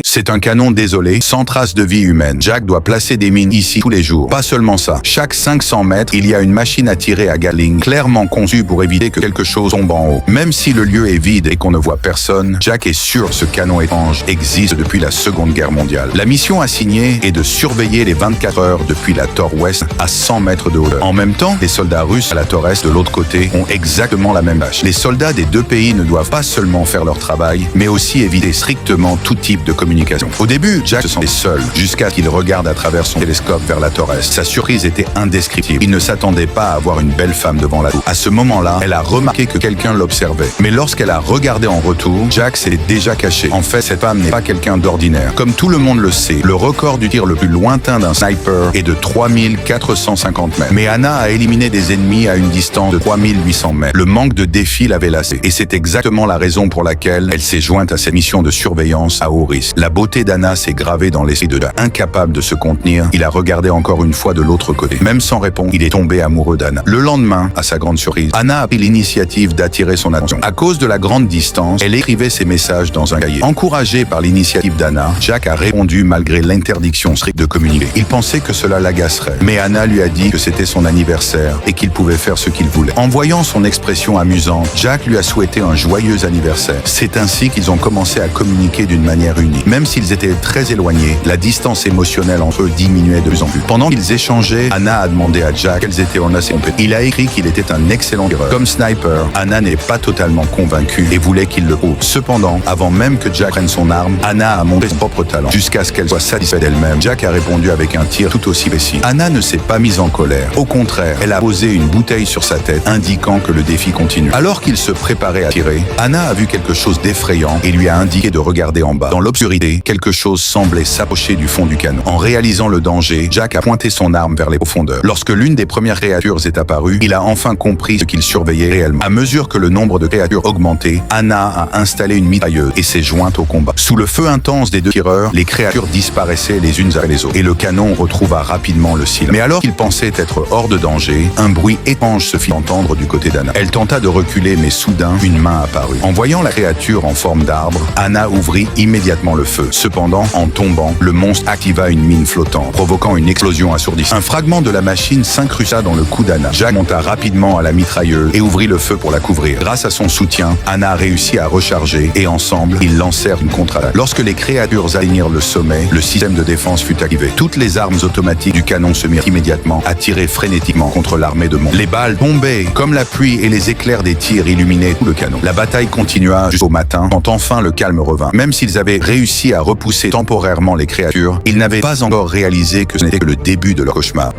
C'est un canon désolé, sans trace de vie humaine. Jack doit placer des mines ici tous les jours. Pas seulement ça. Chaque 500 mètres, il y a une machine à tirer à Gatling, clairement conçue pour éviter que quelque chose tombe en haut. Même si le lieu est vide et qu'on ne voit personne, Jack est sûr que ce canon étrange existe depuis la Seconde Guerre mondiale. La mission assignée est de surveiller les 24 heures depuis la Torre Ouest à 100 mètres de hauteur. En même temps, les soldats russes à la Torre Est de l'autre côté ont exactement la même tâche. Les soldats des deux pays ne doivent pas seulement faire leur travail, mais aussi éviter strictement tout type de communication. Au début, Jack se sentait seul, jusqu'à ce qu'il regarde à travers son télescope vers la Torre Est. Sa surprise était indescriptible. Il ne s'attendait pas à voir une belle femme devant la tour. À ce moment-là, elle a remarqué que quelqu'un l'observait. Mais lorsqu'elle a regardé en retour, Jack s'est déjà caché. En fait, cette femme n'est pas quelqu'un d'ordinaire. Comme tout le monde le sait, le record du tir le plus lointain d'un sniper est de 3450 mètres. Mais Anna a éliminé des ennemis à une distance de 3800 mètres. Le manque de défi l'avait lassée. Et c'est exactement la raison pour laquelle elle s'est jointe à cette mission de surveillance à haut risque. La beauté d'Anna s'est gravée dans l'esprit de Jack. Incapable de se contenir, il a regardé encore une fois de l'autre côté. Même sans répondre, il est tombé amoureux d'Anna. Le lendemain, à sa grande surprise, Anna a pris l'initiative d'attirer son attention. À cause de la grande distance, elle écrivait ses messages dans un cahier. Encouragé par l'initiative d'Anna, Jack a répondu malgré l'interdiction stricte de communiquer. Il pensait que cela l'agacerait, mais Anna lui a dit que c'était son anniversaire et qu'il pouvait faire ce qu'il voulait. En voyant son expression amusante, Jack lui a souhaité un joyeux anniversaire. C'est ainsi qu'ils ont commencé à communiquer d'une manière unique. Même s'ils étaient très éloignés, la distance émotionnelle entre eux diminuait de plus en plus. Pendant qu'ils échangeaient, Anna a demandé à Jack quelles étaient ses compétences. Il a écrit qu'il était un excellent tireur. Comme sniper, Anna n'est pas totalement convaincue et voulait qu'il le prouve. Cependant, avant même que Jack prenne son arme, Anna a montré son propre talent. Jusqu'à ce qu'elle soit satisfaite d'elle-même, Jack a répondu avec un tir tout aussi précis. Anna ne s'est pas mise en colère. Au contraire, elle a posé une bouteille sur sa tête, indiquant que le défi continue. Alors qu'il se préparait à tirer, Anna a vu quelque chose d'effrayant et lui a indiqué de regarder en bas. Dans l'obscurité, quelque chose semblait s'approcher du fond du canon. En réalisant le danger, Jack a pointé son arme vers les profondeurs. Lorsque l'une des premières créatures est apparue, il a enfin compris ce qu'il surveillait réellement. À mesure que le nombre de créatures augmentait, Anna a installé une mitrailleuse et s'est jointe au combat. Sous le feu intense des deux tireurs, les créatures disparaissaient les unes après les autres et le canon retrouva rapidement le silence. Mais alors qu'il pensait être hors de danger, un bruit étrange se fit entendre du côté d'Anna. Elle tenta de reculer, mais soudain, une main apparut. En voyant la créature en forme d'arbre, Anna ouvrit immédiatement le feu. Cependant, en tombant, le monstre activa une mine flottante, provoquant une explosion assourdissante. Un fragment de la machine s'incrusta dans le cou d'Anna. Jack monta rapidement à la mitrailleuse et ouvrit le feu pour la couvrir. Grâce à son soutien, Anna a réussi à recharger et ensemble, ils lancèrent une contre-attaque. Lorsque les créatures atteignirent le sommet, le système de défense fut activé. Toutes les armes automatiques du canon se mirent immédiatement à tirer frénétiquement contre l'armée de monstres. Les balles tombaient comme la pluie et les éclairs des tirs illuminaient tout le canon. La bataille continua jusqu'au matin, quand enfin le calme revint. Même s'ils avaient réussi à repousser temporairement les créatures, ils n'avaient pas encore réalisé que ce n'était que le début de leur cauchemar.